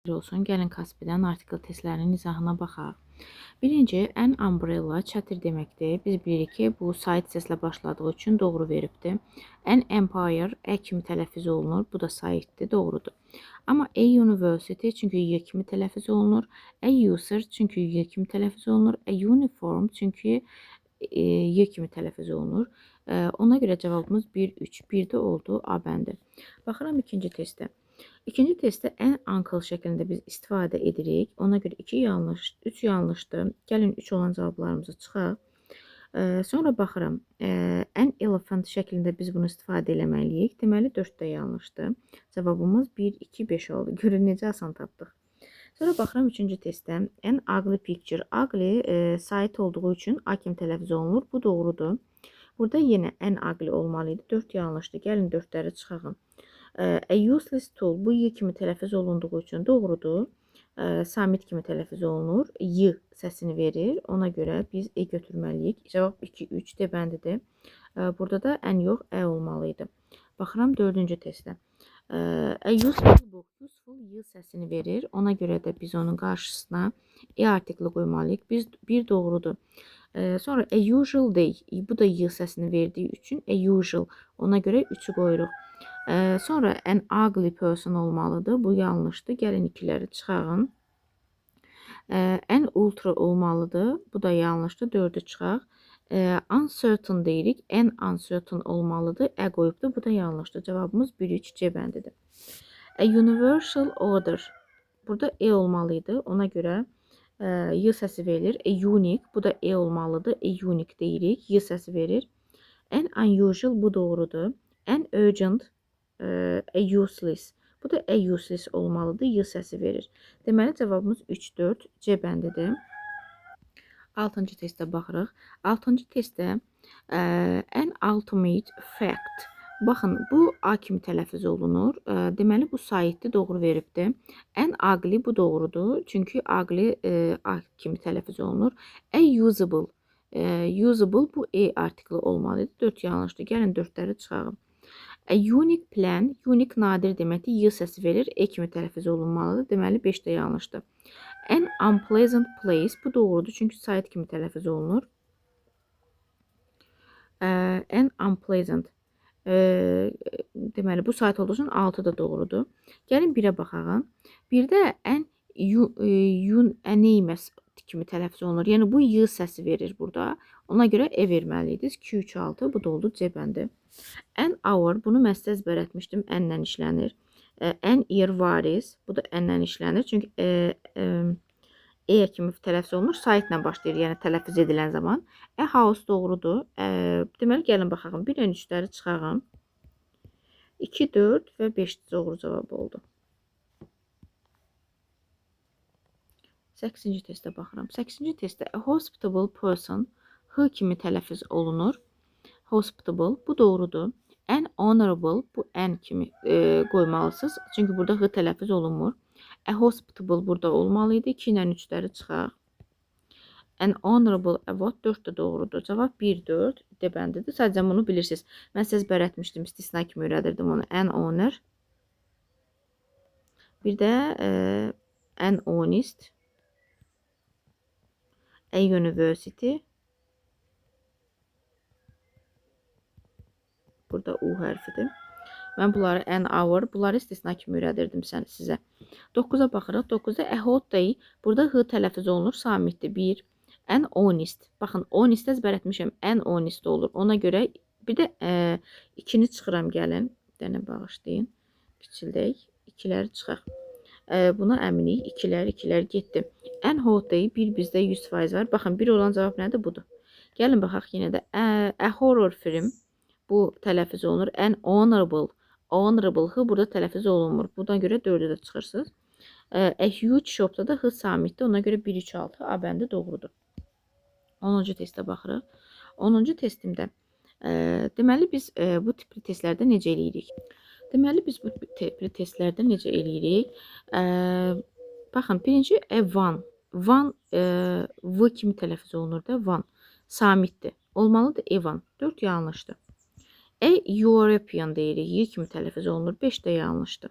olsun. Gəlin Kaspidən artikel testlərinin izahına baxaq. Birinci, an umbrella çətir deməkdir. Biz bilirik ki, bu sait səslə başladığı üçün doğru veribdir. An empire ə kimi tələffüz olunur. Bu da saitdir, doğrudur. Amma a university çünki y kimi tələffüz olunur. A user çünki y kimi tələffüz olunur. A uniform çünki y kimi tələffüz olunur. Ona görə cavabımız 1, 3. 1-də oldu A bəndi. Baxıram ikinci testə. İkinci testdə ən uncle şəklində biz istifadə edirik. Ona görə 2 yanlış, 3 yanlışdır. Gəlin 3 olan cavablarımızı çıxaq. Sonra baxıram. Ən elephant şəklində biz bunu istifadə eləməliyik. Deməli 4 də yanlışdır. Cavabımız 1, 2, 5 oldu. Görün necə asan tapdıq. Sonra baxıram 3-cü testdə. Ən ugly picture. Ugly sait olduğu üçün A kimi tələffüz olunur. Bu doğrudur. Burada yenə ən ugly olmalıydı. 4 yanlışdır. Gəlin 4-ləri çıxağım. A useless tool bu y kimi tələffüz olunduğu üçün doğrudur. Samit kimi tələffüz olunur. Y səsini verir. Ona görə biz E götürməliyik. Cavab 2, 3 D bəndidir. Burada da ən yox ə olmalıydı. Baxıram 4-cü testə. A useful book. Useful Y səsini verir. Ona görə də biz onun qarşısına E artikli qoymalıyıq. Bir doğrudur. Sonra a usual day. Bu da Y səsini verdiyi üçün a usual. Ona görə 3'ü qoyuruq. Sonra an ugly person olmalıdır. Bu yanlışdır. Gəlin 2'ləri çıxağın. An ultra olmalıdır. Bu da yanlışdır. 4'ü çıxaq. Uncertain deyirik. An uncertain olmalıdır. Ə qoyubdur. Bu da yanlışdır. Cavabımız 1, 3 C bəndidir. A universal order. Burada E olmalıydı. Ona görə Y səsi verilir. A unique. Bu da E olmalıdır. A unique deyirik. Y səsi verir. An unusual. Bu doğrudur. An urgent. A useless. Bu da a useless olmalıdır. Y səsi verir. Deməli cavabımız 3, 4 C bəndidir. 6-cı testə baxırıq. 6-cı testdə an ultimate fact. Baxın, bu A kimi tələffüz olunur. Deməli bu saitdir, doğru veribdir. An ugly bu doğrudur. Çünki ugly A kimi tələffüz olunur. A usable. Usable bu E artikli olmalıdır. 4 yanlışdır. Gəlin 4'ləri çıxağım. A unique plan, unique nadir deməkdir. Y səsi verir. E kimi tələffüz olunmalıdır. Deməli 5 də yanlışdır. An unpleasant place. Bu doğrudur. Çünki sait kimi tələffüz olunur. An unpleasant. Deməli bu sait olduğu üçün 6 da doğrudur. Gəlin 1'ə baxaq. 1'də an anonymous kimi tələffüz olunur. Yəni bu Y səsi verir burada. Ona görə E verməliydiniz. 2, 3, 6. Bu da oldu C bəndi. An hour. Bunu mən sizə əzbər etmişdim. N-lə işlənir. An year varis. Bu da N-lə işlənir. Çünki E kimi tələffüz olunur. Saitlə başlayır. Yəni tələffüz edilən zaman. A house doğrudur. Deməli gəlin baxaq. 1-lə 3'ləri çıxağım. 2, 4 və 5 doğru cavab oldu. 8-ci testə baxıram. 8-ci testdə a hospitable person H kimi tələffüz olunur. Hospitable bu doğrudur. An honorable bu an kimi qoymalısınız. Çünki burada H tələffüz olunmur. A hospitable burada olmalıydı. 2 ilə 3'ləri çıxaq. An honorable award 4 də doğrudur. Cavab 1, 4 D bəndidir. Sadəcə bunu bilirsiniz. Mən sizə əzbər etmişdim. İstisna kimi öyrədirdim onu. An honor. Bir də an honest. A university. Burada U hərfidir. Mən bunları an hour, bunları istisna kimi öyrədirdim sizə. 9'a baxırıq. 9'da a hot day. Burada H tələffüz olunur. Samitdir. 1. An honest. Baxın, honest əzbər etmişəm. An honest olur. Ona görə bir də 2'ni çıxıram gəlin. Bir dənə bağışlayın. Kiçildək. 2'ləri çıxaq. Buna əminik. 2'lər getdi. An hot day. Bir bizdə 100% var. Baxın, 1 olan cavab nədir? Budur. Gəlin baxaq yenə də. A horror film. Bu tələffüz olunur. An honorable. Honorable H burada tələffüz olunmur. Buna görə 4'ə də çıxırsınız. A huge shopda da H samitdir. Ona görə 1, 3, 6 A bəndi doğrudur. 10-cu testə baxırıq. 10-cu testimdə deməli biz bu tipli testlərdə necə eləyirik? Deməli biz bu tipli testlərdə necə eləyirik? Baxın, birinci van. Van V kimi tələffüz olunur da. Van. Samitdir. Olmalıdır Evan. 4 yanlışdır. A European deyirik. Y kimi tələffüz olunur. 5 də yanlışdır.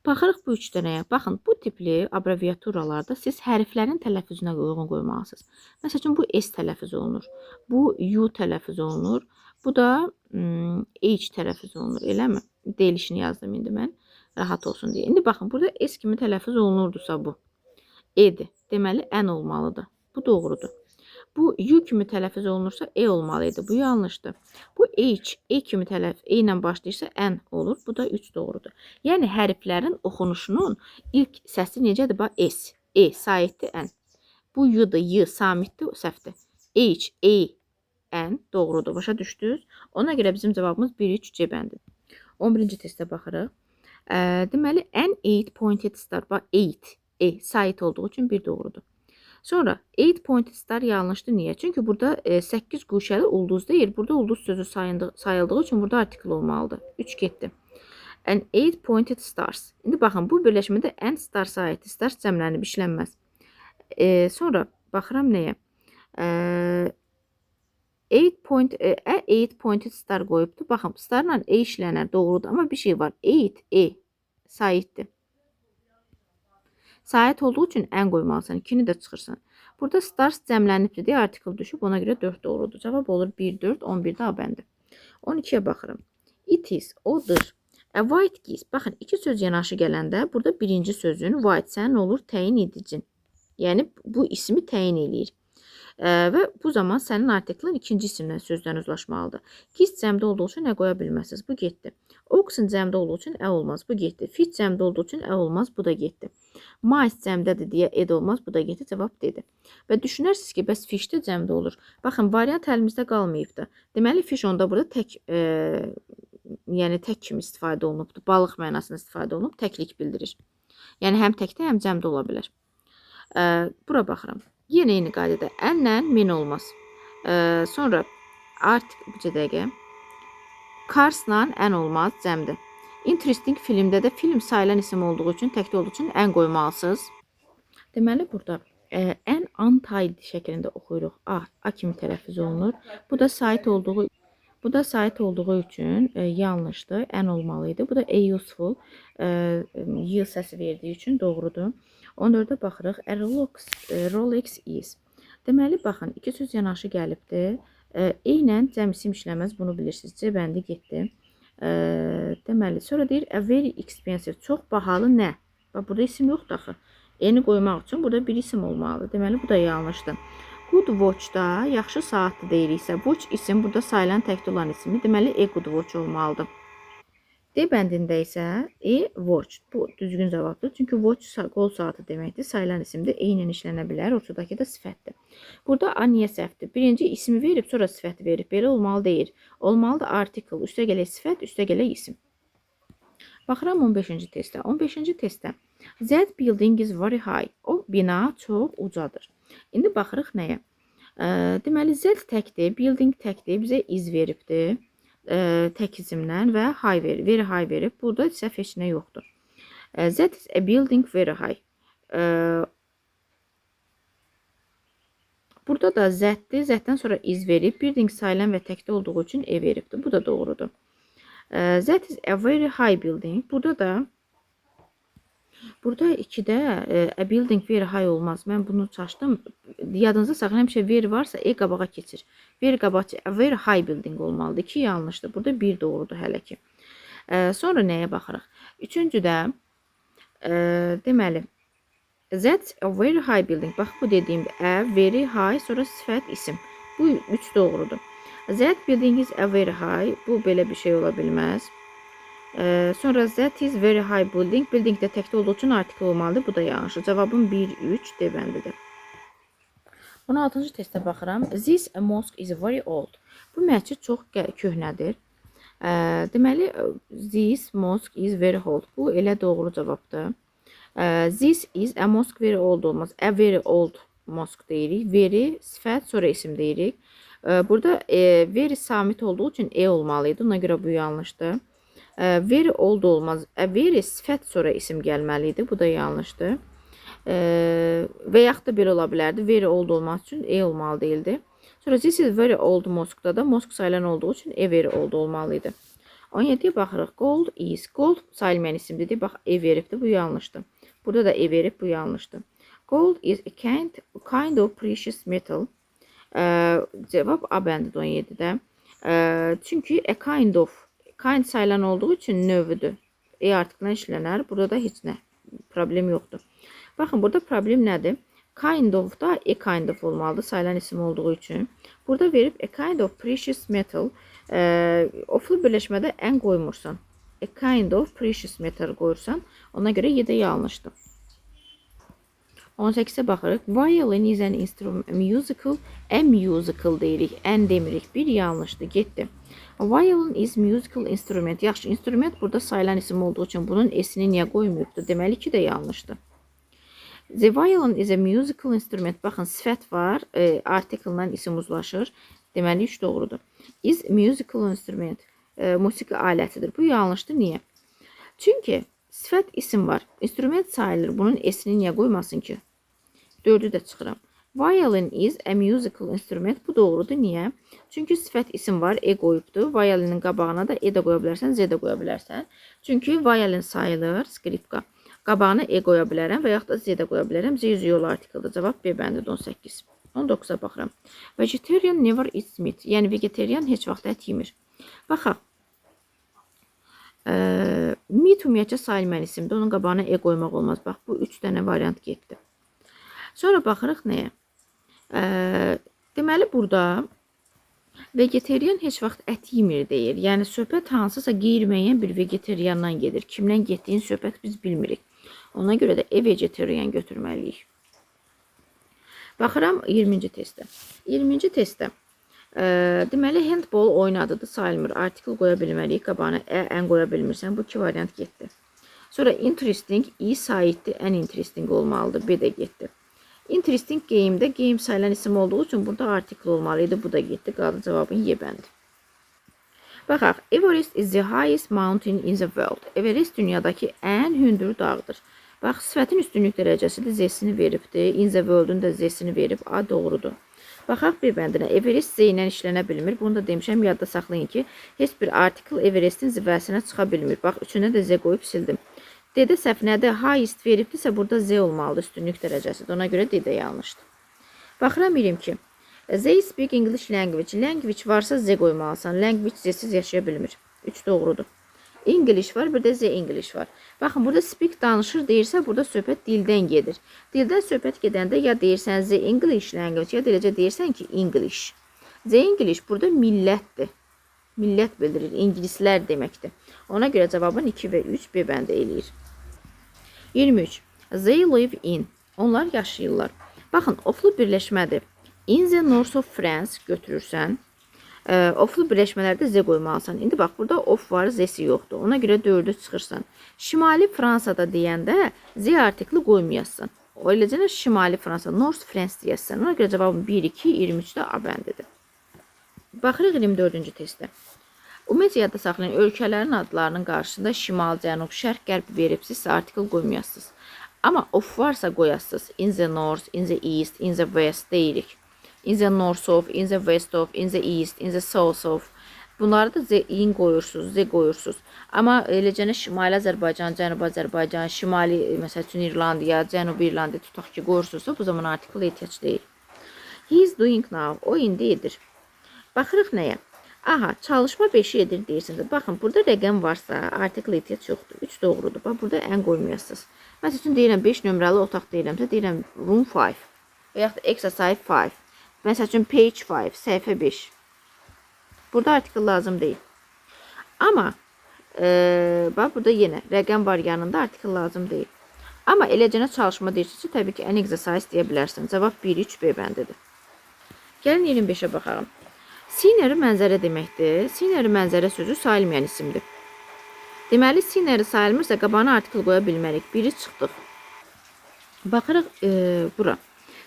Baxırıq bu 3 dənəyə. Baxın, bu tipli abreviaturalarda siz hərflərin tələffüzünə uyğun qoymalısınız. Məsəl üçün, bu S tələffüz olunur. Bu U tələffüz olunur. Bu da H tələffüz olunur, eləmi? Deyilişini yazdım indi mən, rahat olsun deyə. İndi baxın, burada S kimi tələffüz olunurdusa bu E-dir. Deməli, N olmalıdır. Bu doğrudur. Bu U kimi tələffüz olunursa E olmalıydı. Bu yanlışdır. Bu H, E kimi tələffüz, E ilə başlayırsa N olur. Bu da 3 doğrudur. Yəni hərflərin oxunuşunun ilk səsi necədir? Bax S, E, saitdir N. Bu Y-dır, Y, samitdir, səhvdir. H, E, N doğrudur. Başa düşdünüz? Ona görə bizim cavabımız 1-3 C bəndidir. 11-ci testə baxırıq. Deməli, N8 pointed star, bax 8, E, sait olduğu üçün 1 doğrudur. Sonra 8 pointed star yanlışdır. Niyə? Çünki burada 8 quşəli ulduz deyil. Burada ulduz sözü sayıldığı üçün burada artikl olmalıdır. 3 getdi. And 8 pointed stars. İndi baxın, bu birləşmədə n star sayıdır. Stars cəmlənib işlənməz. Sonra baxıram nəyə? 8 pointed star qoyubdur. Baxın, starla E işlənər, doğrudur. Amma bir şey var. 8 E sayitdir. Sait olduğu üçün n qoymalısan. 2-ni də çıxırsan. Burada stars cəmlənibdir deyə artikl düşüb. Ona görə 4 doğrudur. Cavab olur 1, 4, 11-də A bəndi. 12-yə baxırım. It is, odur. A white geese. Baxın, iki söz yanaşı gələndə burada birinci sözün white sənin olur təyin edicin. Yəni bu ismi təyin eləyir. Və bu zaman sənin artiklın ikinci isimlə sözdən uzlaşmalıdır. Geese cəmdə olduğu üçün nə qoya bilməzsiniz. Bu getdi. Oxen cəmdə olduğu üçün ə olmaz. Bu getdi. Fish cəmdə olduğu üçün ə olmaz. Bu da getdi. Mice cəmdədir deyə ed olmaz. Bu da getdi. Cavab dedi. Və düşünərsiniz ki, bəs fish də cəmdə olur. Baxın, variant əlimizdə qalmayıbdır. Deməli, fish onda burada tək, yəni tək kimi istifadə olunubdur. Balıq mənasında istifadə olunub, təklik bildirir. Yəni həm təkdə, həm cəmdə ola bilər. Bura baxıram. Yenə eyni qayda. Ənlə min olmaz. Sonra artıq bir dəqiqə. Carsla ən olmaz, cəmdir. Interesting filmdə də film sayılan isim olduğu üçün, təkdə olduğu üçün ən qoymalısınız. Deməli, burada ən untied şəklində oxuyuruq. A kimi tələffüz olunur. Bu da sait olduğu üçün yanlışdır. Ən olmalıydı. Bu da useful. Y səsi verdiyi üçün doğrudur. 14-də baxırıq. A Rolex is. Deməli, baxın, iki söz yanaşı gəlibdir. E ilə cəm isim işləməz, bunu bilirsiniz. C bəndi getdi. Deməli, sonra deyir, a very expensive. Çox bahalı nə? Bax, burada isim yoxdur axı. E-ni qoymaq üçün burada bir isim olmalıdır. Deməli, bu da yanlışdır. Good watch-da yaxşı saatdır deyiriksə, watch isim burada sayılan təkdə olan ismi. Deməli, good watch olmalıdır. D bəndində isə watch. Bu düzgün cavabdır. Çünki watch qol saatı deməkdir. Sayılan isimdir. E ilə işlənə bilər. Ortadakı da sifətdir. Burada A niyə səhvdir? Birinci ismi verib, sonra sifəti verib. Belə olmalı deyil. Olmalıdır article, üstə gələk sifət, üstə gələk isim. Baxıram 15-ci testə. 15-ci testdə that building is very high. O bina çox ucadır. İndi baxırıq nəyə? Deməli, Z təkdir, building təkdir, bizə iz veribdir. Tək izimlə və high verib, very high verib. Burada səhv heç nə yoxdur. That is a building very high. Burada da zətdir, zətdən sonra iz verib. Building sayılan və təkdə olduğu üçün e veribdir. Bu da doğrudur. That is a very high building. Burada 2-də a building very high olmaz. Mən bunu çaşdım. Yadınızda saxlayın, həmişə very varsa e qabağa keçir. Very qabağa, a very high building olmalıdır. 2 yanlışdır. Burada 1 doğrudur hələ ki. Sonra nəyə baxırıq? Üçüncüdə deməli that's a very high building. Bax, bu dediyim a very high, sonra sifət isim. Bu 3 doğrudur. That building is a very high. Bu belə bir şey ola bilməz. Sonra that is very high building. Building də təkdə olduğu üçün artikl olmalıdır. Bu da yanlışdır. Cavabım 1-3 D bəndidir. 16-cı testə baxıram. This mosque is very old. Bu məscid çox köhnədir. Deməli, this mosque is very old. Bu elə doğru cavabdır. This is a mosque very old olmaz. A very old mosque deyirik. Very sifət, sonra isim deyirik. Burada very samit olduğu üçün e olmalıydı. Ona görə bu yanlışdır. Very old olmaz. Very sifət sonra isim gəlməliydi. Bu da yanlışdır. Və yaxud da belə ola bilərdi. Very old olmaq üçün e olmalı değildi. Sonra this is very old mosque-da da mosque sayılan olduğu üçün e very old olmalıydı. 17-yə baxırıq. Gold is. Gold sayılmayan isimdir. Bax, E veribdir. Bu yanlışdır. Burada da E verib. Bu yanlışdır. Gold is a kind of precious metal. Cevab A bəndidir 17-də. Çünki a kind of. Kind sayılan olduğu üçün növüdür. E artıqla işlənər. Burada da heç nə. Problem yoxdur. Baxın, burada problem nədir? Kind of da a kind of olmalıdır. Sayılan isim olduğu üçün. Burada verib a kind of precious metal. Oflu birləşmədə ən qoymursan. A kind of precious metal qoyursan. Ona görə 7 yanlışdır. 18-ə baxırıq. Violin is an instrument, musical, a musical deyirik. Ən demirik. Bir yanlışdır. Getdi. Violin is musical instrument. Yaxşı, instrument burada sayılan isim olduğu üçün bunun esini niyə qoymuyubdur? Deməli ki də yanlışdır. The violin is a musical instrument. Baxın, sifət var. Article-la isim uzlaşır. Deməli 3 doğrudur. Is musical instrument. Musiqi alətidir. Bu yanlışdır. Niyə? Çünki sifət isim var. İnstrument sayılır. Bunun esini niyə qoymasın ki? 4'ü də çıxıram. Violin is a musical instrument. Bu doğrudur. Niyə? Çünki sifət isim var. E qoyubdur. Violinin qabağına da E də qoya bilərsən, Z də qoya bilərsən. Çünki violin sayılır. Skripka. Qabağına E qoya bilərəm və yaxud da Z də qoya bilərəm. Z yüzü yolu artikeldir. Cavab B bəndidir 18. 19'a baxıram. Vegetarian never eats meat. Yəni vegetarian heç vaxt ət yemir. Baxaq. Meat ümumiyyətcə sayılmayan isimdir. Onun qabağına E qoymaq olmaz. Bax, bu 3 dənə variant getdi. Sonra baxırıq nəyə? Deməli, burada vegetarian heç vaxt ət yemir deyir. Yəni, söhbət hansısa qeyri-müəyyən bir vegetariandan gedir. Kimdən getdiyini söhbət biz bilmirik. Ona görə də vegetarian götürməliyik. Baxıram 20-ci testdə. 20-ci testdə deməli, handball oynadıdır, sayılmır. Artikel qoya bilməliyik. Qabağına ən qoya bilmirsən. Bu 2 variant getdi. Sonra interesting, iyi sayiddir, ən interesting olmalıdır. B də getdi. Interesting game'də game sayılan isim olduğu üçün burada artikel olmalıydı. Bu da getdi. Qaldı cavabın Y bəndi. Baxaq. Everest is the highest mountain in the world. Everest dünyadakı ən hündür dağdır. Bax, sifətin üstünlük dərəcəsidir. Z-sini veribdir. In the world-un da Z-sini verib. A doğrudur. Baxaq bir bəndinə. Everest Z ilə işlənə bilmir. Bunu da demişəm, yadda saxlayın ki, heç bir artikel Everestin zirvəsinə çıxa bilmir. Bax, üçünə də Z qoyub sildim. D-də səhv nədir? Highest veribdirsə, burada Z olmalıdır. Üstünlük dərəcəsidir. Ona görə D-də yanlışdır. Baxıram, bilin ki, they speak English language. Language varsa Z qoymalısan. Language Z-siz yaşaya bilmir. 3 doğrudur. English var, bir də Z English var. Baxın, burada speak danışır deyirsə, burada söhbət dildən gedir. Dildən söhbət gedəndə ya deyirsən Z English language, ya eləcə deyirsən ki English. Z English burada millətdir. Millət bildirir, ingilislər deməkdir. Ona görə cavabın 2 və 3 B bəndə eləyir. 23. They live in. Onlar yaşayırlar. Baxın, oflu birləşmədir. In the north of France götürürsən. Oflu birləşmələrdə Z qoymalısan. İndi bax, burada of var, Z-si yoxdur. Ona görə 4'ü çıxırsan. Şimali Fransada deyəndə Z artikli qoymayasın. O eləcə Şimali Fransa, North France deyəsən. Ona görə cavabın 1, 2, 23-də A bəndidir. Baxırıq 24-cü testdə. Ümumiyyətlə yadda saxlayın, ölkələrin adlarının qarşısında şimal, cənub, şərq, qərb veribsizsə artikl qoymayasınız. Amma of varsa qoyasınız. In the north, in the east, in the west deyirik. In the north of, in the west of, in the east, in the south of. Bunları da in qoyursunuz, Z qoyursunuz. Amma eləcənə Şimali Azərbaycan, Cənubi Azərbaycan, Şimali, məsəl üçün İrlandiya, Cənubi İrlandiya tutaq ki, qoyursunuzsa, bu zaman artikl ehtiyac deyil. He is doing now. O indi edir. Baxırıq nəyə? Aha, çalışma 5'i edir deyirsiniz. Baxın, burada rəqəm varsa, artikl ehtiyac yoxdur. 3 doğrudur. Bax, burada ən qoymayasınız. Məsəl üçün deyirəm 5 nömrəli otaq deyirəmsə, deyirəm room 5 və yaxud da exercise 5. Məsəl üçün page 5, səhifə 5. Burada artikl lazım deyil. Amma bax, burada yenə rəqəm var yanında, artikl lazım deyil. Amma eləcənə çalışma deyirsinizsə, təbii ki, ən exercise deyə bilərsən. Cavab 1, 3, B bəndidir. Gəlin 25'ə baxalım. Scenery mənzərə deməkdir. Scenery mənzərə sözü sayılmayan isimdir. Deməli, scenery sayılmırsa, qabağına artikl qoya bilmərik. Biri çıxdıq. Baxırıq bura.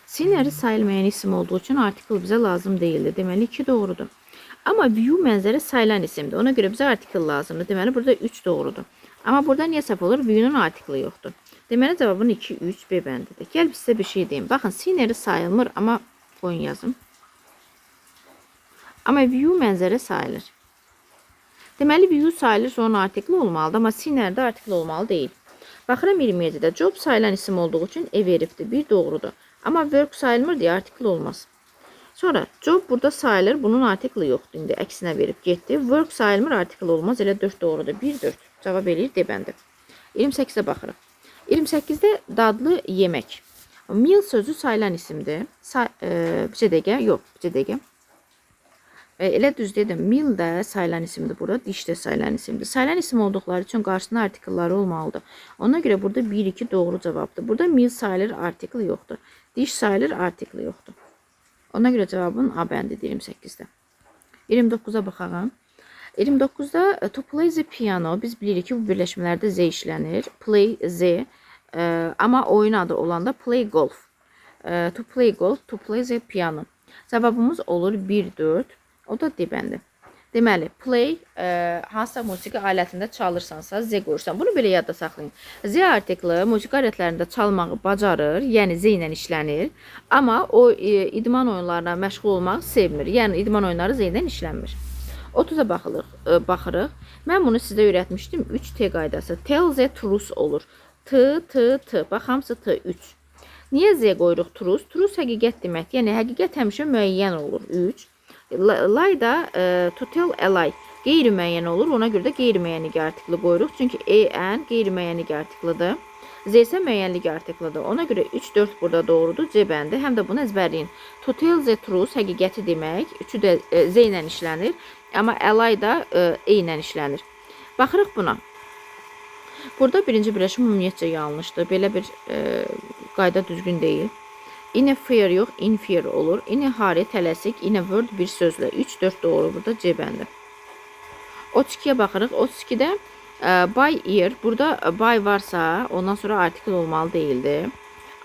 Scenery sayılmayan isim olduğu üçün artikl bizə lazım deyildi. Deməli, 2 doğrudur. Amma view mənzərə sayılan isimdir. Ona görə bizə artikl lazımdır. Deməli, burada 3 doğrudur. Amma burada niyə səhv olur? View'nun artiklı yoxdur. Deməli, cavabın 2, 3, B bəndidir. Gəl, biz sizə bir şey deyim. Baxın, scenery sayılmır, amma qoyun yazım. Amma view mənzərə sayılır. Deməli, view sayılır sonra artikli olmalıdır, amma sinərdə artikli olmalı deyil. Baxıram 27-də. Job sayılan isim olduğu üçün veribdir. Bir doğrudur. Amma work sayılmır deyə artikli olmaz. Sonra job burada sayılır. Bunun artikli yoxdur. İndi əksinə verib getdi. Work sayılmır, artikli olmaz. Elə 4 doğrudur. 1-4. Cavab eləyir D bəndi. 28-də baxırıq. 28-də dadlı yemək. Meal sözü sayılan isimdir. Bir dəqiqə, yox, bir dəqiqə. Elə düz dedim. Meal də sayılan isimdir burada. Diş də sayılan isimdir. Sayılan isim olduqları üçün qarşısında artikelları olmalıdır. Ona görə burada 1-2 doğru cavabdır. Burada meal sayılır, artikli yoxdur. Diş sayılır, artikli yoxdur. Ona görə cavabın A bəndidir 28-də. 29-a baxalım. 29-da to play the piano. Biz bilirik ki, bu birləşmələrdə Z işlənir. Play Z. Amma oyun adı olanda play golf. To play golf, to play the piano. Cavabımız olur 1-4. O da D bəndi. Deməli, play hansısa musiqi alətində çalırsansa Z qoyursan. Bunu belə yadda saxlayın. Z artikli musiqi alətlərində çalmağı bacarır, yəni Z ilə işlənir. Amma o idman oyunlarına məşğul olmaq sevmir. Yəni idman oyunları Z ilə işlənmir. 30-a baxırıq. Mən bunu sizə öyrətmişdim. 3T qaydası. Tell the truth olur. T. Bax, hamısı T, 3. Niyə Z qoyuruq truth? Truth həqiqət demək. Yəni, həqiqət həmişə müəyyən olur. 3. Lie da to tell a lie. Qeyri-müəyyən olur. Ona görə də qeyri-müəyyənlik artikli qoyuruq. Çünki an qeyri-müəyyənlik artiklidir. Z isə müəyyənlik artiklidir. Ona görə 3-4 burada doğrudur. C bəndi. Həm də bunu əzbərləyin. To tell the truth həqiqəti demək. 3-ü də Z ilə işlənir. Amma a lie da E ilə işlənir. Baxırıq buna. Burada birinci birləşmə ümumiyyətcə yanlışdır. Belə bir qayda düzgün deyil. Interfere yox, inferior olur. Inhari tələsik, word bir sözlə. 3-4 doğru burada C bəndi. 32-yə baxırıq. 32-də by ear. Burada by varsa ondan sonra artikel olmalı deyildi.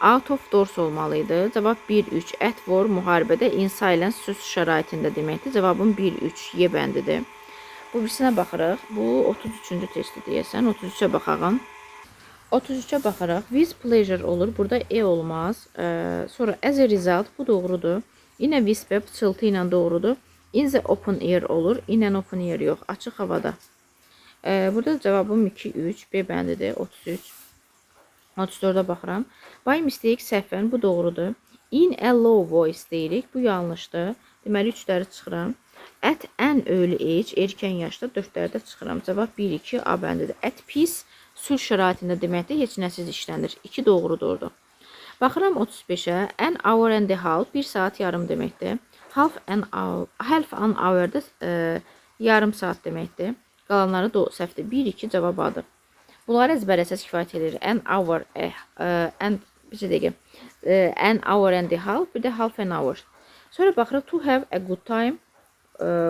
Out of doors olmalıydı. Cavab 1-3. At war müharibədə in silence söz şəraitində deməkdir. Cavabım 1-3 Y bəndidir. Bu birisinə baxırıq. Bu 33-cü testi deyəsən. 33-ə baxağın. 33'e bakarak with pleasure olur. Burada E olmaz. Sonra as a result bu doğrudur. Yine whisper pıçıltı ile doğrudur. In the open air olur. In an open air yok. Açık havada. Burada cevabım 2-3. B bəndidir. 33. 34'e baxıram. By mistake səhvən bu doğrudur. In a low voice deyirik. Bu yanlışdır. Deməli 3'ləri çıxıram. At an early age erkən yaşda 4'lərdə çıxıram. Cavab 1-2 A bəndidir. At peace sülh şəraitində deməkdir, heç nəsiz işlənir. 2 doğrudur orada. Baxıram 35-ə. An hour and a half, 1 saat yarım deməkdir. Half an hour da yarım saat deməkdir. Qalanları da səhvdir. 1-2 cavab adır. Bunları əzbərləsəz kifayət edir. An hour, an hour and a half, bir də half an hour. Sonra baxırıq to have a good time.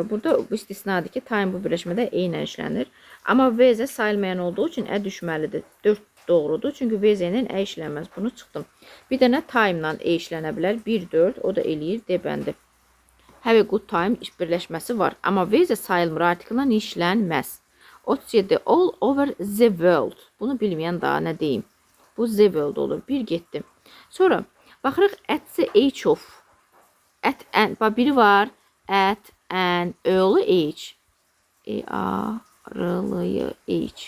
Burada bu istisnadır ki, time bu birləşmədə E ilə işlənir. Amma VZ sayılmayan olduğu üçün E düşməlidir. 4 doğrudur. Çünki VZ ilə E işlənməz. Bunu çıxdım. Bir dənə time ilə E işlənə bilər. 1-4. O da eləyir. D bəndi. Have a good time iş birləşməsi var. Amma VZ sayılmır. Artiklə işlənməz. 37. All over the world. Bunu bilməyən daha nə deyim. Bu the world olur. 1 getdim. Sonra baxırıq at the age of. At and. Biri var. At an early age. Early age.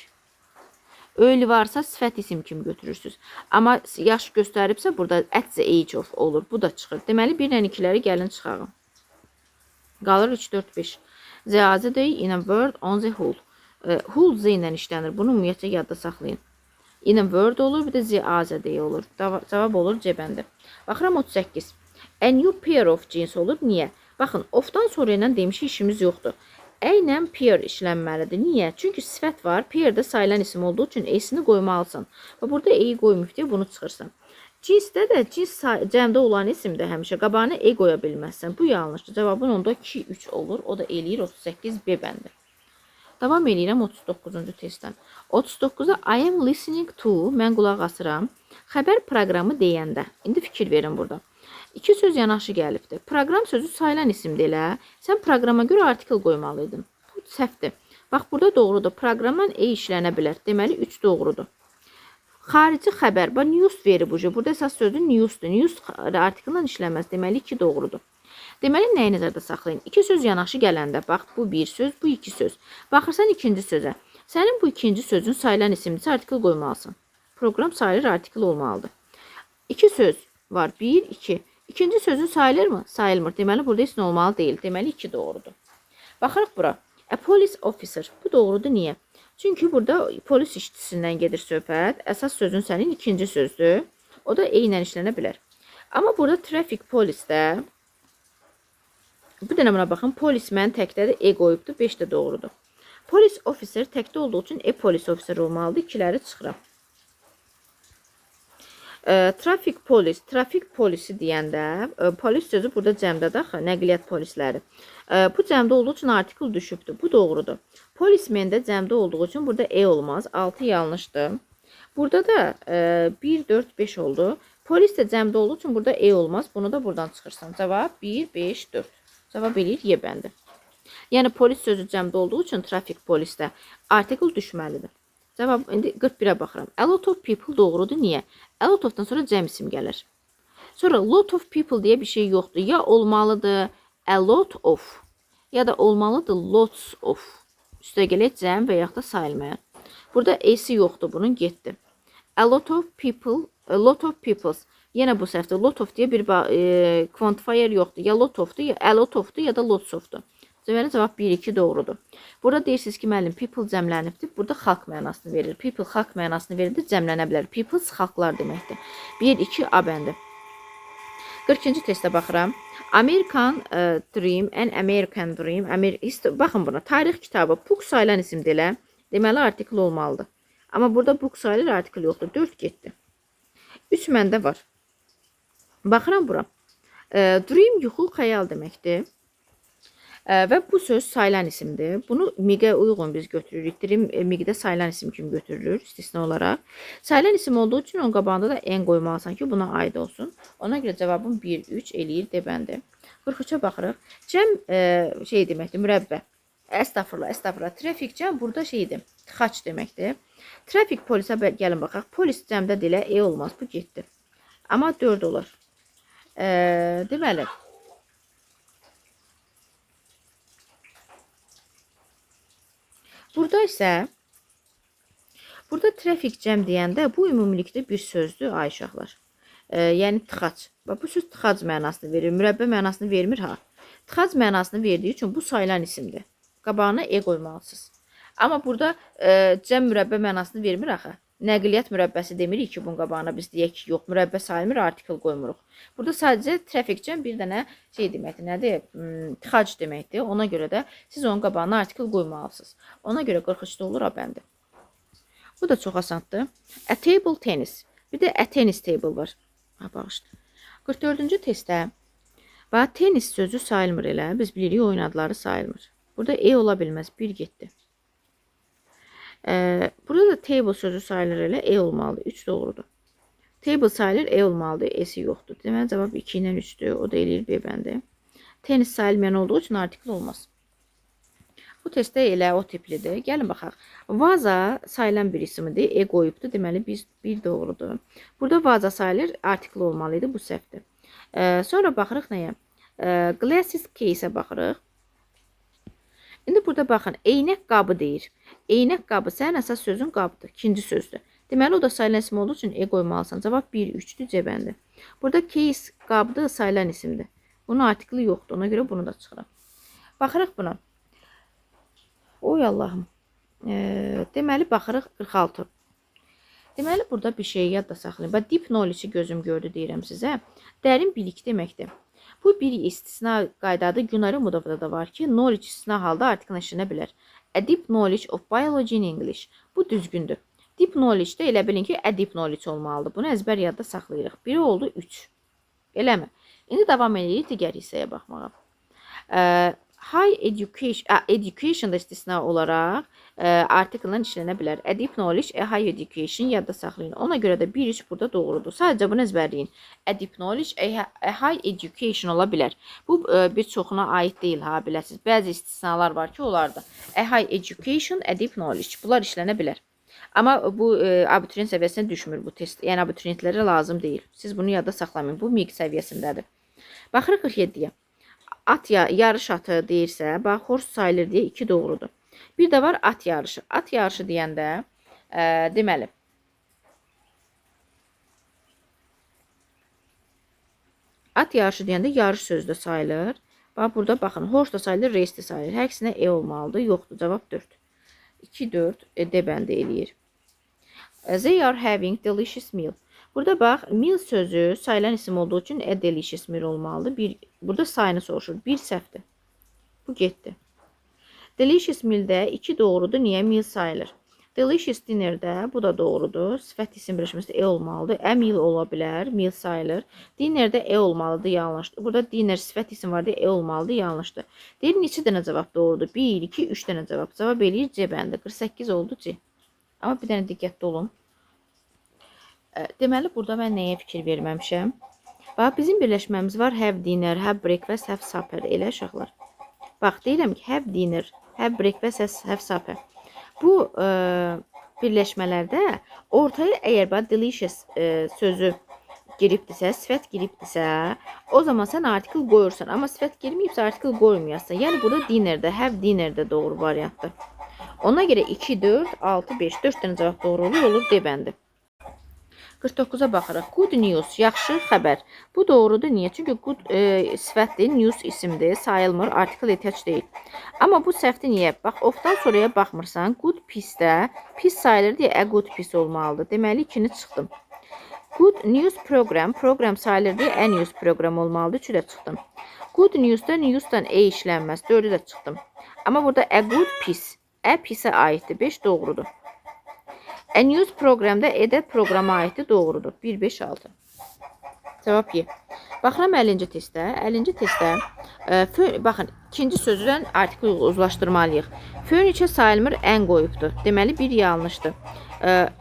Early varsa sifət isim kimi götürürsünüz. Amma yaş göstəribsə burada at the age of olur. Bu da çıxır. Deməli 1 ilə 2-ləri gəlin çıxarın. Qalır 3, 4, 5. The other day in a word on the whole. Whole Z ilə işlənir. Bunu ümumiyyətcə yadda saxlayın. In a word olur, bir də the other day olur. Cavab olur C bəndi. Baxıram 38. A new pair of jeans olur. Niyə? Baxın, ofdan sonra ilə demişik işimiz yoxdur. E ilə pair işlənməlidir. Niyə? Çünki sifət var. Pair də sayılan isim olduğu üçün E-sini qoymalısan. Və burada E-yi qoymayıb deyə bunu çıxırsan. Cinsdə də cins cəmdə olan isimdə həmişə qabağına E qoya bilməzsən. Bu yanlışdır. Cavabın onda 2-3 olur. O da eləyir 38 B bəndi. Davam eləyirəm 39-cu testdən. 39-a I am listening to, mən qulaq asıram. Xəbər proqramı deyəndə. İndi fikir verin burada. 2 söz yanaşı gəlibdir. Proqram sözü sayılan isimdir elə. Sən proqrama görə artikel qoymalıydın. Bu səhvdir. Bax, burada doğrudur. Proqramdan E işlənə bilər. Deməli, 3 doğrudur. Xarici xəbər. Bax, news verib ucu. Burada əsas sözü newsdur. News artikeldən işləməz. Deməli, 2 doğrudur. Deməli, nəyi nəzərdə saxlayın? İki söz yanaşı gələndə, bax, bu bir söz, bu iki söz. Baxırsan ikinci sözə. Sənin bu ikinci sözün sayılan isimdirsə artikl qoymalısan. Proqram sayılır artikl olmalıdır. İki söz var, bir, iki. İkinci sözün sayılırmı? Sayılmır. Deməli, burada heç nə olmalı deyil. Deməli, iki doğrudur. Baxırıq bura. A police officer. Bu doğrudur. Niyə? Çünki burada polis işçisindən gedir söhbət. Əsas sözün sənin ikinci sözdür. O da eynən işlənə bilər. Amma burada traffic polisdə bu dənə buna baxın. Polismen təkdədir. E qoyubdur. 5 də doğrudur. Polis officer təkdə olduğu üçün polis officer olmalıdır. İkiləri çıxıram. Trafik polisi deyəndə polis sözü burada cəmdədir axı, nəqliyyat polisləri. Bu cəmdə olduğu üçün artikl düşübdür. Bu doğrudur. Polismen də cəmdə olduğu üçün burada olmaz. 6 yanlışdır. Burada da 1, 4, 5 oldu. Polis də cəmdə olduğu üçün burada olmaz. Bunu da buradan çıxırsan. Cavab 1, 5, 4. Cavab eləyir Y bəndi. Yəni polis sözü cəmdə olduğu üçün trafik polisdə artikl düşməlidir. Cavab indi 41-ə baxıram. A lot of people doğrudur. Niyə? A lot ofdan sonra cəm isim gəlir. Sonra lot of people deyə bir şey yoxdur. Ya olmalıdır a lot of, ya da olmalıdır lots of. Üstə gələk cəm və yaxud da sayılmayan. Burada esi yoxdur, bunun getdi. A lot of people, a lot of peoples. Yenə bu səhvdir. Lot of deyə bir quantifier yoxdur. Ya lot ofdur, ya a lot ofdur, ya da lots ofdur. Deməli, cavab 1-2 doğrudur. Burada deyirsiniz ki, müəllim, people cəmlənibdir. Burada xalq mənasını verir. People xalq mənasını verir də cəmlənə bilər. Peoples xalqlar deməkdir. 1-2 A bəndi. 40-cı testə baxıram. American Dream, An American Dream. Baxın buna. Tarix kitabı. Book sayılan isimdir elə. Deməli, artikl olmalıdır. Amma burada book sayılır, artikl yoxdur. 4 getdi. 3 məndə var. Baxıram bura. Dream yuxu, xəyal deməkdir. Və bu söz sayılan isimdir. Bunu miqə uyğun biz götürürük. Dream miqdə sayılan isim kimi götürülür istisna olaraq. Sayılan isim olduğu üçün onun qabağında da en qoymalısan ki, buna aid olsun. Ona görə cavabım 1-3 eləyir D bəndi. 43-ə baxırıq. Cəm şey deməkdir, mürəbbə. Estağfurullah. Trafik cəm burada şeydir, tıxaç deməkdir. Trafik polisə gəlin baxaq. Polis cəmdə dilə olmaz. Bu getdi. Amma 4 olur. Deməli, burada isə burada trafik cəm deyəndə bu ümumilikdə bir sözdür ay uşaqlar. Yəni tıxac. Bu söz tıxac mənasını verir. Mürəbbə mənasını vermir ha. Tıxac mənasını verdiyi üçün bu sayılan isimdir. Qabağına qoymalısınız. Amma burada cəm mürəbbə mənasını vermir axı. Nəqliyyat mürəbbəsi demirik ki, bunun qabağına biz deyək ki, yox, mürəbbə sayılmır, artikl qoymuruq. Burada sadəcə trafik cəm bir dənə şey deməkdir, nədir? Tıxac deməkdir. Ona görə də siz onun qabağına artikl qoymalısınız. Ona görə 43-də olur A bəndi. Bu da çox asandır. A table tennis. Bir də a tennis table var. Bağışla. 44-cü testdə tenis sözü sayılmır elə. Biz bilirik oyun adları sayılmır. Burada ola bilməz. 1 getdi. Burada da table sözü sayılır elə. Olmalıdır. 3 doğrudur. Table sayılır. Olmalıdır. S'si yoxdur. Deməli cavab 2 ilə 3'dür. O da eləyir B bəndi. Tenis sayılmayan olduğu üçün artikl olmaz. Bu testdə elə o tiplidir. Gəlin baxaq. Vaza sayılan bir isimdir. Qoyubdur. Deməli biz 1 doğrudur. Burada vaza sayılır. Artikl olmalıydı. Bu səhvdir. Sonra baxırıq nəyə? Glasses case-ə baxırıq. İndi burada baxın. Eynək qabı deyir. Eynək qabı sənin əsas sözün qabdır. İkinci sözdür. Deməli o da sayılan isim olduğu üçün qoymalısan. Cavab 1-3'dür C bəndi. Burada case qabdır, sayılan isimdir. Bunun artikli yoxdur. Ona görə bunu da çıxıram. Baxırıq buna. Oy Allahım. Deməli baxırıq 46. Deməli burada bir şey yadda saxlayın. Deep knowledge-i gözüm gördü deyirəm sizə. Dərin bilik deməkdir. Bu bir istisna qaydadır. Günari Mudovda da var ki, knowledge istisna halda artiklın işlənə bilər. A deep knowledge of biology in English. Bu düzgündür. Deep knowledge-də elə bilin ki, a deep knowledge olmalıdır. Bunu əzbər yadda saxlayırıq. Biri oldu 3. Eləmi? İndi davam edirik digər hissəyə baxmağa. High education da istisna olaraq artiklın işlənə bilər. A deep knowledge, a high education yadda saxlayın. Ona görə də 1-3 burada doğrudur. Sadəcə bunu əzbərləyin. A deep knowledge, a high education ola bilər. Bu bir çoxuna aid deyil ha, biləsiniz. Bəzi istisnalar var ki, onlarda. A high education, a deep knowledge. Bunlar işlənə bilər. Amma bu abituriyent səviyyəsinə düşmür bu test. Yəni abituriyentlərə lazım deyil. Siz bunu yadda saxlamayın. Bu MİQ səviyyəsindədir. Baxırıq 47-yə. yarış atı deyirsə, bax horse sayılır deyə 2 doğrudur. Bir də var at yarışı. At yarışı deyəndə deməli at yarışı deyəndə yarış sözü də sayılır. Bax burada baxın, horse da sayılır, race də sayılır. Hər ikisinə e olmalıdır. Yoxdur, cavab 4. 2 4 D bəndi eləyir. They are having delicious meal. Burada bax, meal sözü sayılan isim olduğu üçün a delicious meal olmalıdır. Burada sayını soruşur. 1 səhvdir. Bu getdi. Delicious meal-də 2 doğrudur. Niyə? Meal sayılır. Delicious dinner-də bu da doğrudur. Sifət isim birləşməsi e olmalıdır. A meal ola bilər. Meal sayılır. Dinner-də e olmalıdır. Yanlışdır. Burada dinner sifət isim var deyə e olmalıdır. Yanlışdır. Deyir, neçə dənə cavab doğrudur? 1, 2, 3 dənə cavab. Cavab eləyir C bəndi. 48 oldu C. Amma bir dənə diqqətli olun. Deməli, burada mən nəyə fikir verməmişəm? Bax, bizim birləşməmiz var. Have dinner, have breakfast, have supper. Elə uşaqlar. Bax, deyirəm ki, have dinner, have breakfast, have supper. Bu birləşmələrdə ortaya əgər bax, delicious sözü giribdirsə, sifət giribdirsə, o zaman sən artikel qoyursan. Amma sifət girməyibsə, artikel qoymayasın. Yəni, burada dinnerdə, have dinnerdə doğru variantdır. Ona görə 2, 4, 6, 5, 4 dənə cavab doğru olur D bəndi. 49-a baxırıq. Good news, yaxşı xəbər. Bu doğrudur. Niyə? Çünki good sifətdir, news isimdir, sayılmır, artikel ehtiyac deyil. Amma bu səhvdir niyə? Bax, ofdan sonraya baxmırsan, good pis-də, pis sayılır deyə a good pis olmalıdır. Deməli, 2-ni çıxdım. Good news program sayılır deyə a news program olmalıdır. 3-ü də çıxdım. Good news-da news-dan e işlənməz. 4-ü də çıxdım. Amma burada a good pis. A pisə aiddir. 5 doğrudur. A news proqramda edə proqrama aiddir. Doğrudur. 1, 5, 6. Cavab Y. Baxıram 50-ci testdə. 50-ci testdə baxın, ikinci sözdən artikel uzlaşdırmalıyıq. Furniture sayılmır, an qoyubdur. Deməli, bir yanlışdır.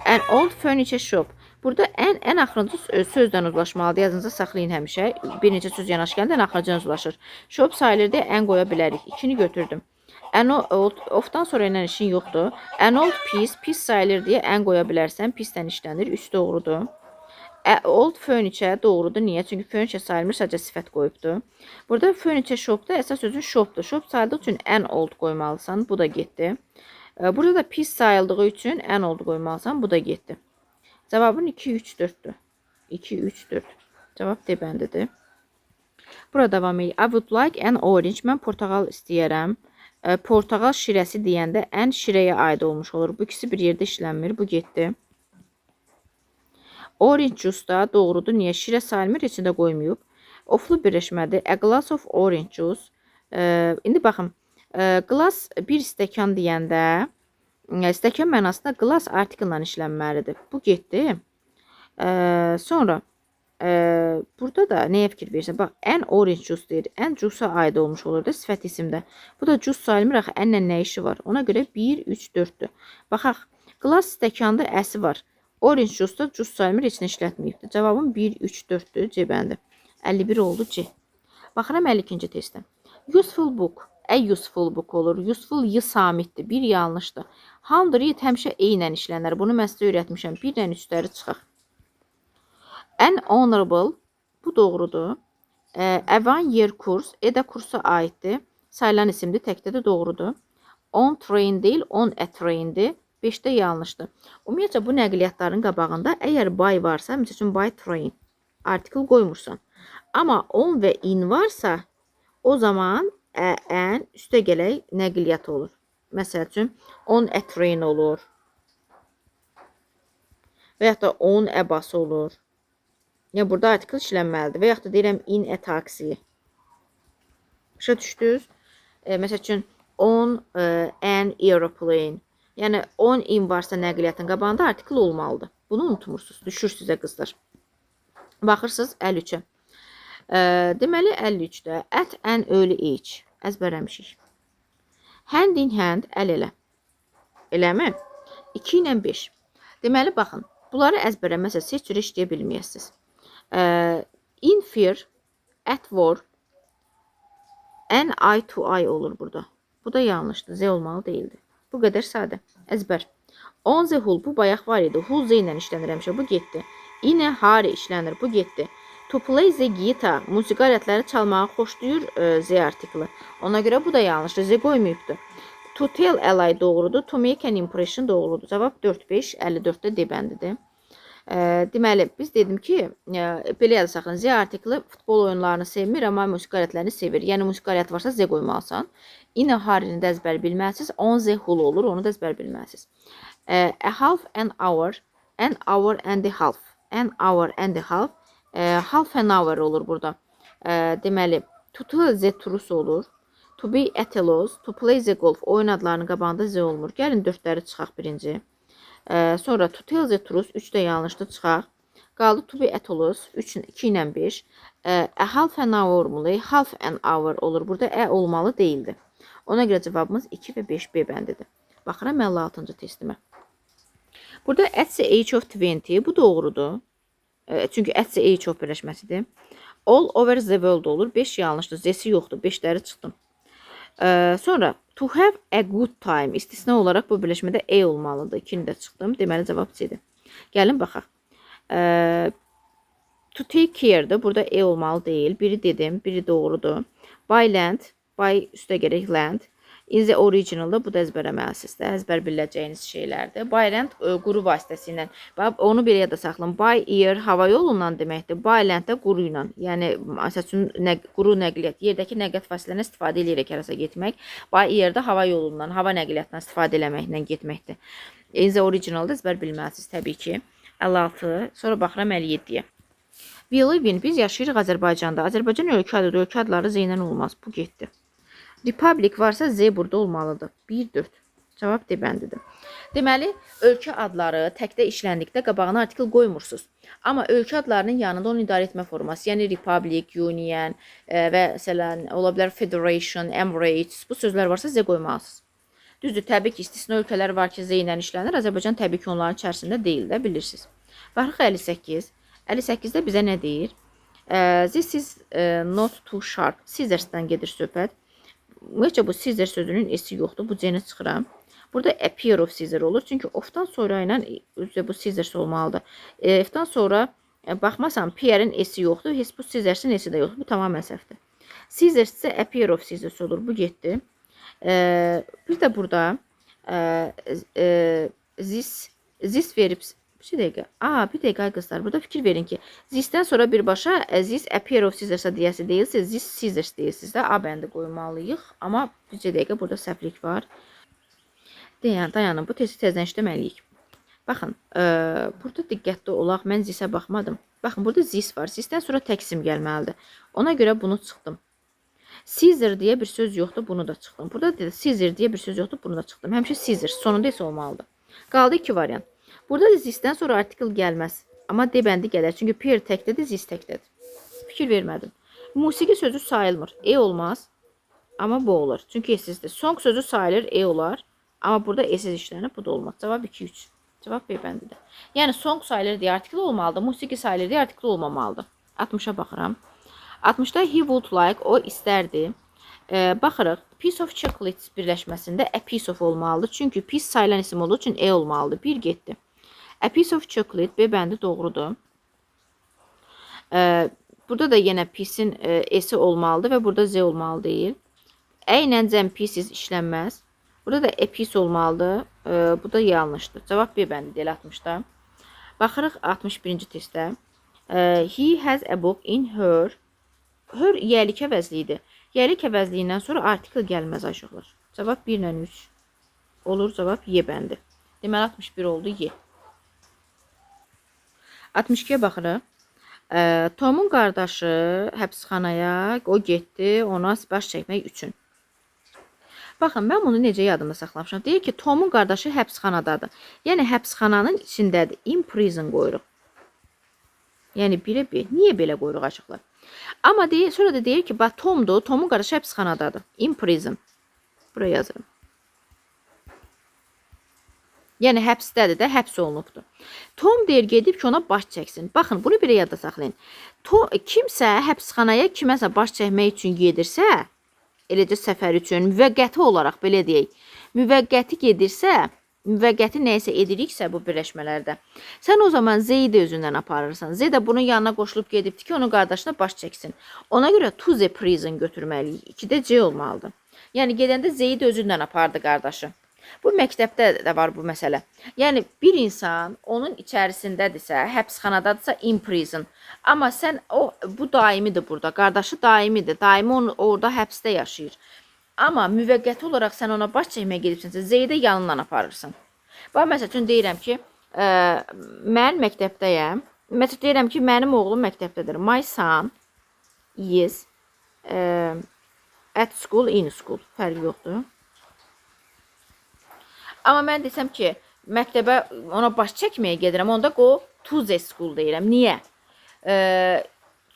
An old furniture shop. Burada ən axırıncı sözdən uzlaşmalıdır. Yazınıza saxlayın həmişə. Bir neçə söz yanaşı gəldi, ən axırıncı uzlaşır. Shop sayılır deyə an qoya bilərik. 2-ni götürdüm. An old, ofdan sonra ilə işin yoxdur. An old pis sayılır deyə an qoya bilərsən. Pisdən işlənir. 3 doğrudur. Old furniture doğrudur. Niyə? Çünki furniture sayılmır, sadəcə sifət qoyubdur. Burada furniture shopda əsas sözün shopdur. Shop sayıldığı üçün an old qoymalısan. Bu da getdi. Burada da pis sayıldığı üçün an old qoymalısan. Bu da getdi. Cavabın 2, 3, 4'dür. 2, 3, 4. Cavab D bəndidir. Burada davam edir. I would like an orange. Mən portağal istəyərəm. Portağal şirəsi deyəndə ən şirəyə aid olmuş olur. Bu ikisi bir yerdə işlənmir. Bu getdi. Orange juice da doğrudur. Niyə? Şirə sayılmır, içində qoymayıb. Oflu birləşmədir. A glass of orange juice. İndi baxın. Glass bir stəkan deyəndə stəkan mənasında glass artikellə işlənməlidir. Bu getdi. Sonra burada da nəyə fikir verirsən? Bax, an orange juice deyir. An juice-a aid olmuş olur da sifət isimdə. Bu da juice sayılmır. Axı, ənlə nə işi var? Ona görə 1, 3, 4'dür. Baxaq, glass stəkanda əsi var. Orange juice-da juice sayılmır, heç nə işlətməyibdir. Cavabım 1, 3, 4'dür. C bəndi. 51 oldu C. Baxıram 52-ci testə. Useful book. Useful book olur. Useful y samitdir. Bir yanlışdır. 100 həmişə e ilə işlənər. Bunu mən sizə öyrətmişəm. 1 ilə 3'ləri çıxaq. An honorable. Bu doğrudur. A 1 year kurs. Edə kursa aiddir. Sayılan isimdir. Təkdə də doğrudur. On train deyil, on a traindir. 5-də yanlışdır. Ümumiyyətcə, bu nəqliyyatların qabağında əgər by varsa, məsəl üçün by train, artikel qoymursan. Amma on və in varsa, o zaman ən üstə gələk nəqliyyat olur. Məsəl üçün, on a train olur. Və yaxud da on a bus olur. Yəni, burada artikel işlənməlidir. Və yaxud da deyirəm, in a taxi. Başa düşdünüz? Məsəl üçün, on an aeroplane. Yəni, on in varsa nəqliyyatın qabağında artikel olmalıdır. Bunu unutmursunuz, düşürsünüzə qızlar. Baxırsınız 53-ə. Deməli, 53-də at an early age. Əzbərləmişik. Hand in hand, əl elə. Eləmi? 2 ilə 5. Deməli, baxın, bunları əzbərləməsəz, heç cür işləyə bilməyəsiniz. In fear, at war, an eye to eye olur burada. Bu da yanlışdır, z olmalı deyildi. Bu qədər sadə. Əzbər. On the whole. Bu bayaq var idi. Whole z ilə işlənir həmişə. Bu getdi. İnə hari işlənir. Bu getdi. To play the guitar. Musiqi alətləri çalmağı xoşlayır Z artikli. Ona görə bu da yanlışdır. Z qoymayıbdır. To tell a lie doğrudur. To make an impression doğrudur. Cavab 4-5, 54-də D bəndidir. Deməli, biz dedim ki, belə yazsaq, Z artikli futbol oyunlarını sevmir, amma musiqi alətlərini sevir. Yəni, musiqi alət varsa Z qoymalısan. In a hurry-ni də əzbər bilməlisiz. On the whole olur, onu da əzbər bilməlisiz. A half an hour and a half. An hour and a half. Half an hour olur burada. Deməli, to tell the truth olur. To be at a loss, to play the golf. Oyun adlarının qabağında Z olmur. Gəlin 4-ləri çıxaq birinci. Sonra to tell the truth 3 də yanlışdır, çıxaq. Qaldı to be at a loss 2 ilə 5. A half an hour olmalı, half an hour olur. Burada olmalı deyildi. Ona görə cavabımız 2 və 5 B bəndidir. Baxıram 56-cı testimə. Burada at the age of 20 bu doğrudur. Çünki at the age of birləşməsidir. All over the world olur. 5 yanlışdır. Z'si yoxdur. 5-ləri çıxdım. Sonra to have a good time istisna olaraq bu birləşmədə A olmalıdır. 2-ni də çıxdım. Deməli cavab C-dir. Gəlin baxaq. To take care'dır. Burada A olmalı deyil. Biri dedim. Biri doğrudur. Buy land. Buy üstə gərək land. In the original'da bu da əzbərləməlisizdir. Əzbər biləcəyiniz şeylərdir. Buy land quru vasitəsi ilə. Onu belə yada saxlayın. Buy air hava yolundan deməkdir. Buy land də quru ilə. Yəni, məsəl üçün quru nəqliyyat. Yerdəki nəqliyyat vasitələrindən istifadə edərək arasa getmək. Buy air də hava yolundan, hava nəqliyyatından istifadə eləməklə getməkdir. In the original'da əzbər bilməlisiniz təbii ki. 56. Sonra baxıram 57-yə. We live in. Biz yaşayırıq Azərbaycanda. Azərbaycan ölkə adıdır. Ölkə adları Z ilə olmaz. Bu getdi. Republic varsa Z burada olmalıdır. 1-4. Cavab D bəndidir. Deməli, ölkə adları təkdə işləndikdə qabağına artikl qoymursunuz. Amma ölkə adlarının yanında onu idarə etmə forması, yəni Republic, Union və məsələn, ola bilər Federation, Emirates, bu sözlər varsa Z qoymalısınız. Düzdür, təbii ki, istisna ölkələr var ki, Z ilə işlənir. Azərbaycan təbii ki, onların içərisində deyil də, bilirsiniz. Baxırıq 58. 58-də bizə nə deyir? This is not too sharp. Scissors-dan gedir söhbət. Ümumiyyətcə bu scissor sözünün esi yoxdur. Bu C-ni çıxıram. Burada a pair of scissor olur. Çünki of-dan sonra ilə bu scissors olmalıdır. F-dan sonra baxmasan pair-in esi yoxdur. Heç bu scissors-in esi də yoxdur. Bu tamamən səhvdir. Scissors isə a pair of scissors olur. Bu getdi. Bir də burada this verib bir dəqiqə. Bir dəqiqə qızlar. Burada fikir verin ki, this-dən sonra birbaşa this a pair of scissors-a deyəsi deyilsiniz, this scissors deyilsiniz də. A bəndi qoymalıyıq. Amma bir dəqiqə burada səhvlik var. Dayanın. Bu testi təzdən işləməliyik. Baxın, burada diqqətli olaq. Mən this-ə baxmadım. Baxın, burada this var. This-dən sonra təqsim gəlməlidir. Ona görə bunu çıxdım. Scissor deyə bir söz yoxdur. Bunu da çıxdım. Burada da scissor deyə bir söz yoxdur. Bunu da çıxdım. Həmişə scissor. Sonunda isə olmalıdır. Qaldı 2 variant. Burada da this-dən sonra artikl gəlməz. Amma D bəndi gələr. Çünki pair təkdədir, this təkdədir. Fikir vermədim. Musiqi sözü sayılmır. E olmaz. Amma bu olur. Çünki E-sizdir. Song sözü sayılır. E olar. Amma burada E-siz işlənir. Bu da olmaz. Cavab 2-3. Cavab B bəndidir. Yəni song sayılır deyə artikl olmalıdır. Musiqi sayılır deyə artikl olmamalıdır. 60-a baxıram. 60-da he would like, o istərdi. Baxırıq. Piece of chocolate birləşməsində a piece of olmalıdır. Çünki piece sayılan isim olduğu üçün E olmalıdır. 1 getdi. A piece of chocolate B bəndi doğrudur. Burada da yenə piece'in E'si olmalıdır və burada Z olmalı deyil. E ilə cəm pieces işlənməz. Burada da a piece olmalıdır. Bu da yanlışdır. Cavab B bəndi deyil 60-da. Baxırıq 61-ci testdə. He has a book in her. Her yəlik əvəzliyidir. Yəlik əvəzliyindən sonra artikl gəlməz aşıqlar. Cavab 1 ilə 3 olur. Cavab Y bəndi. Deməli 61 oldu Y. 62-yə baxırıq. Tomun qardaşı həbsxanaya o getdi ona sipariş çəkmək üçün. Baxın, mən bunu necə yadımda saxlamışam. Deyir ki, Tomun qardaşı həbsxanadadır. Yəni, həbsxananın içindədir. In prison qoyuruq. Yəni, 1-ə 1. Niyə belə qoyuruq aşıqlar? Amma sonra da deyir ki, Tomdur, Tomun qardaşı həbsxanadadır. In prison. Buraya yazırım. Yəni, həbsdədir də, həbs olunubdur. Tom deyir, gedib ki, ona baş çəksin. Baxın, bunu belə yadda saxlayın. Kimsə həbsxanaya kiməsə baş çəkmək üçün gedirsə, eləcə səfər üçün, müvəqqəti olaraq, belə deyək, müvəqqəti gedirsə, müvəqqəti nəyisə ediriksə bu birləşmələrdə, sən o zaman Z-yi də özündən aparırsan. Z də bunun yanına qoşulub gedibdir ki, onun qardaşına baş çəksin. Ona görə to the prison götürməliyik. 2-də C olmalıdır. Yəni gedəndə Z-yi də özündən apardı qardaşı. Bu məktəbdə də var bu məsələ. Yəni bir insan onun içərisindədirsə, həbsxanadadırsa in prison. Amma sən bu daimidir burada. Qardaşı daimidir. Daimi orada həbsdə yaşayır. Amma müvəqqəti olaraq sən ona baş çəkməyə gedibsənsə, Z-yi də yanından aparırsan. Bax məsəl üçün deyirəm ki, mən məktəbdəyəm. Məsələn deyirəm ki, mənim oğlum məktəbdədir. My son is at school, in school. Fərqi yoxdur. Amma mən desəm ki, məktəbə ona baş çəkməyə gedirəm, onda to the school deyirəm. Niyə?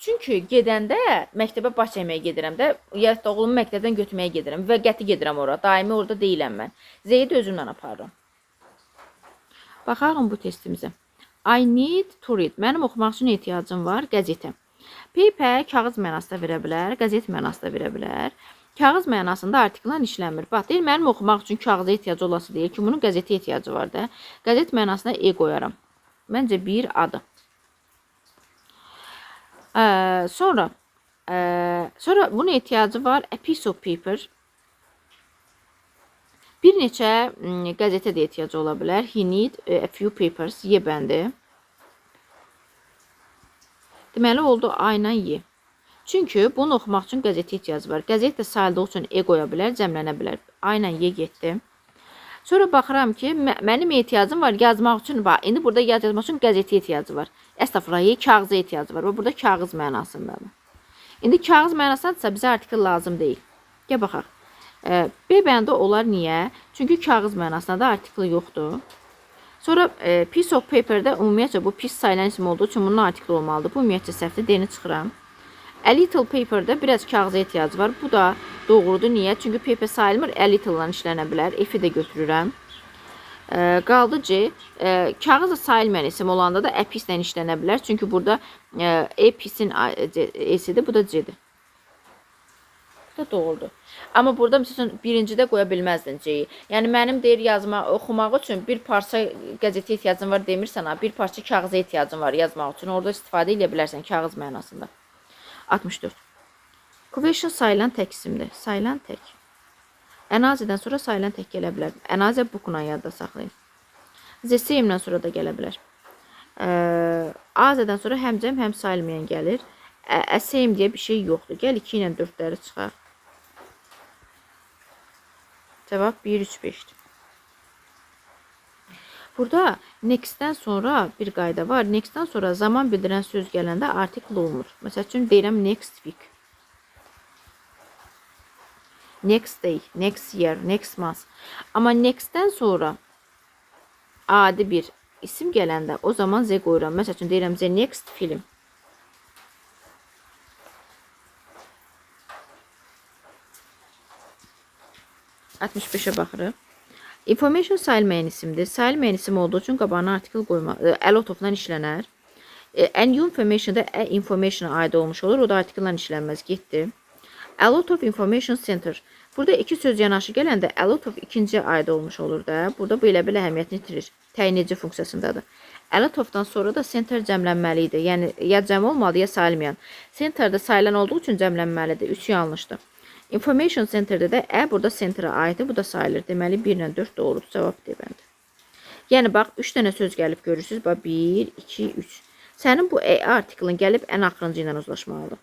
Çünki gedəndə məktəbə baş çəkməyə gedirəm də, ya da oğlumu məktəbdən götürməyə gedirəm. Müvəqqəti gedirəm ora. Daimi orada deyiləm mən. Z-yi də özümlə aparıram. Baxalım bu testimizə. I need to read. Mənim oxumaq üçün ehtiyacım var. Qəzetə. Paper kağız mənasında verə bilər, qəzet mənasında verə bilər. Kağız mənasında artiklan işlənmir. Bax, deyir, mənim oxumaq üçün kağıza ehtiyacı olası deyil ki, bunun qəzetə ehtiyacı var da. Qəzet mənasına E qoyaram. Məncə bir adı. Sonra bunun ehtiyacı var. A piece of paper. Bir neçə qəzetə də ehtiyacı ola bilər. He need a few papers. Y bəndi. Deməli, oldu A ilə Y. Çünki bunu oxumaq üçün qəzetə ehtiyacı var. Qəzet də sayıldığı üçün E qoya bilər, cəmlənə bilər. A ilə Y getdi. Sonra baxıram ki, mənim ehtiyacım var yazmaq üçün. Bax, indi burada yazmaq üçün qəzetə ehtiyacı var. Əstəğfurullah, kağıza ehtiyacı var. Burada kağız mənasındadır. İndi kağız mənasındırsa bizə artikel lazım deyil. Gəl baxaq. B bəndi olar niyə? Çünki kağız mənasında da artikel yoxdur. Sonra piece of paper-də ümumiyyətcə bu piece sayılan isim olduğu üçün bunun artikel olmalıdır. Bu ümumiyyətcə səhvdir, D-ni çıxıram. A little paper-də biraz kağıza ehtiyacı var. Bu da doğrudur. Niyə? Çünki paper sayılmır. A little-dan işlənə bilər. F-i də götürürəm. Qaldı C. Kağız da sayılmayan isim olanda da a piece-lə işlənə bilər. Çünki burada a piece-in E-sidir. Bu da C-dir. Bu da doğrudur. Amma burada məsələn birincidə qoya bilməzdin C-yi. Yəni mənim deyir oxumaq üçün bir parça qəzetə ehtiyacın var demirsən, bir parça kağıza ehtiyacın var yazmaq üçün. Orada istifadə edə bilərsən kağız mənasında. 64. Question sayılan tək isimdir. Sayılan tək. Ənazədən sonra sayılan tək gələ bilər. Ənazə bookla yadda saxlayın. The same-dən sonra da gələ bilər. Azədən sonra həm cəm, həm sayılmayan gəlir. Same deyə bir şey yoxdur. Gəl 2 ilə 4-ləri çıxar. Cavab 1, 3, 5-dir. Burada next-dən sonra bir qayda var. Next-dən sonra zaman bildirən söz gələndə artikel olunur. Məsəl üçün deyirəm next week. Next day, next year, next month. Amma next-dən sonra adi bir isim gələndə o zaman Z qoyuram. Məsəl üçün deyirəm the next film. (65-ə baxırıq. Information sayılmayan isimdir. Sayılmayan isim olduğu üçün qabağına artikel qoyma. A lot of-dan işlənər. And information-da information-a aid olmuş olur. O da artikellə işlənməz. Getdi. A lot of information center. Burada iki söz yanaşı gələndə a lot of ikinci aid olmuş olur da. Burada bu elə-belə əhəmiyyətini itirir. Təyinici funksiyasındadır. A lot of-dan sonra da center cəmlənməlidir. Yəni ya cəm olmalı ya sayılmayan. Center'da sayılan olduğu üçün cəmlənməlidir. 3 yanlışdır. Information center'da da burada center'a aiddir. Bu da sayılır. Deməli 1 ilə 4 doğrudur. Cavab D bəndi. Yəni bax 3 dənə söz gəlib görürsünüz. Bax 1, 2, 3. Sənin bu artiklin gəlib ən axırıncı ilə uzlaşmalıdır.